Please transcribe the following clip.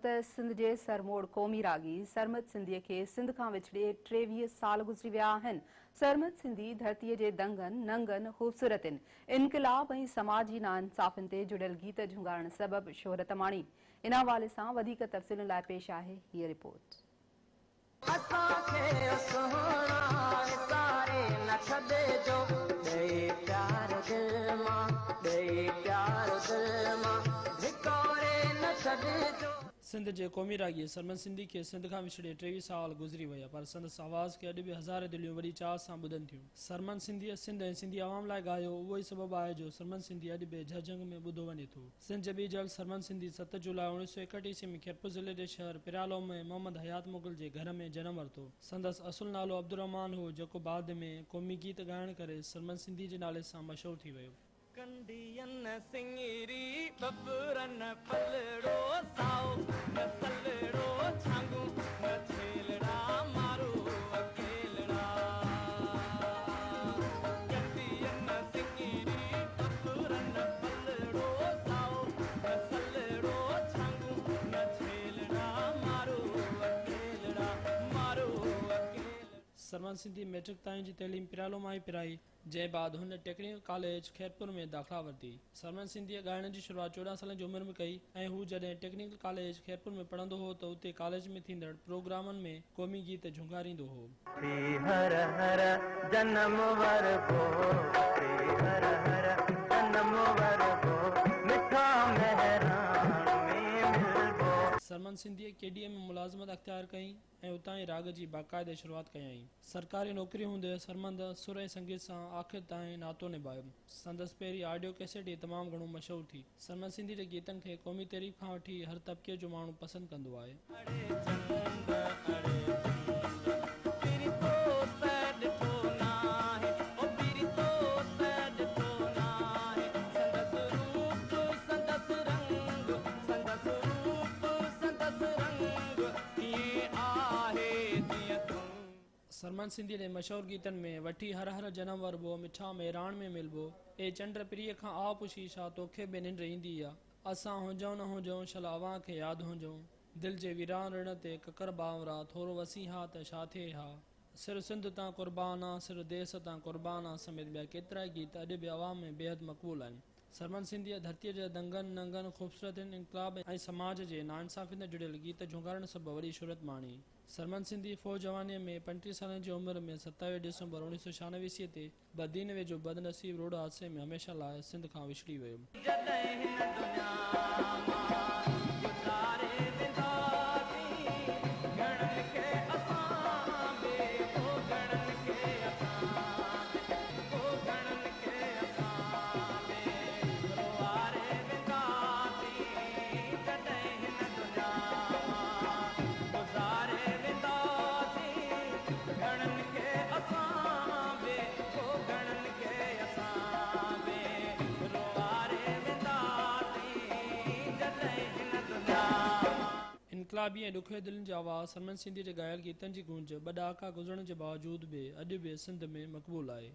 सिंध जे सरमोड़ क़ौमी रागी सरमद सिंधीअ खे सिंध खां विछड़े 23 साल गुज़री विया आहिनि। सरमद सिंधी धरतीअ जे दंगनि, नंगनि, ख़ूबसूरतियुनि, इनक़लाब ऐं समाजी नाइंसाफ़ियुनि ते जुड़ियल गीत झुंगारण सबबि शोहरत माणी। इन हवाले सां वधीक तफ़सीलुनि लाइ पेश आहे हीअ रिपोर्ट। सिंध जे क़ौमी रागी सरमद सिंधी खे सिंध खां विछड़े 23 साल गुज़री विया, पर संदसि आवाज़ खे अॼु बि हज़ार दिलियूं वॾी चाह सां ॿुधनि थियूं। सरमद सिंधीअ सिंध ऐं सिंधी आवाम लाइ ॻायो, उहो ई सबबु आहे जो सरमद सिंधी अॼु बि झझंग में ॿुधो वञे थो। सिंध जे ॿी जल सरमद सिंधी 7 जुलाई 1961 ईस्वी में खैरपुर ज़िले जे शहर पिरालो में मोहम्मद हयात मुग़ल जे घर में जनमु वरितो। संदसि असुल नालो अब्दुर्रहमान हो, जेको बाद में क़ौमी गीत ॻाइण करे सरमद सिंधी जे नाले सां मशहूरु थी वियो। कंडियन सिंगरी बबरन पलड़ो साओ न सलड़ो छांगू न छेलड़ा मारो अकेलड़ा। कंडियन सिंगरी बबरन पलड़ो साओ न सलड़ो छांगू न छेलड़ा मारो अकेलड़ा मारो अकेलड़ा। सरमद सिंधी मैट्रिक ताईं जी तइलीम पिरालो मां ई पिराई, जंहिं बाद हुन टेक्निकल कॉलेज खैरपुर में दाख़िला वरिती। सरमद सिंधीअ ॻाइण जी शुरूआत 14 सालनि जी उमिरि में कई ऐं हू जॾहिं टेक्निकल कॉलेज खैरपुर में पढ़ंदो हो त उते कॉलेज में थींदड़ प्रोग्रामनि में क़ौमी गीत झुंगारींदो हो। हर हर जन्म वरगो हर हर जन्म वरगो मिठा मेहरान में मिलबो। सरमद सिंधीअ केडीए में मुलाज़मत अख्तियार कई ऐं उतां ई राग जी बाक़ाइदे शुरूआत कयईं। सरकारी नौकरी हूंदे सरमद सुर ऐं संगीत सां आख़िर ताईं नातो निभायो। संदसि पहिरीं ऑडियो कैसेट ई तमामु घणो मशहूरु थी। सरमद सिंधी जे गीतनि खे क़ौमी तारीफ़ खां वठी हर तबिके जो माण्हू पसंदि कंदो आहे। सरमद सिंधी जे मशहूरु गीतनि में वठी हर हर जनम वरबो, मिठा मेहरान में मिलबो, ए चंड प्रिय खां आ पुछी छा तोखे बि निंड ईंदी आ, असां हुजऊं न हुजऊं शल अवां खे यादि हुजऊं, दिलि जे वीरान ऋण ते ककर बावरा, थोरो वसी हा त छा थिए हा, सिर सिंध तां क़ुर्बान आ, सिर देस तां क़ुर्बान आ समेत ॿिया केतिरा ई गीत अॼु बि अवाम में बेहद मक़बूल आहिनि। सरमद सिंधीअ धरतीअ जे दंगनि, नंगनि, ख़ूबसूरतियुनि, इनक़लाब ऐं समाज जे नाइंसाफ़ियुनि ते जुड़ियल गीत झुंगारण सबबि वॾी शोहरत माणी। सरमद सिंधी फ़ौज जवानीअ में 35 सालनि जी उमिरि में 27 दिसंबर 1996 ईस्वीअ ते बदीनवे जो बदनसीब रोड हादसे में हमेशह लाइ सिंध खां विछड़ी वियो। इनक़लाबी ऐं ॾुखियो दिलनि जी आवाज़ सरमद सिंधी जे ॻायल गीतनि जी गूंज 2 ॾहाका गुज़रण जे बावजूदु बि अॼु बि सिंध में मक़बूल आहे।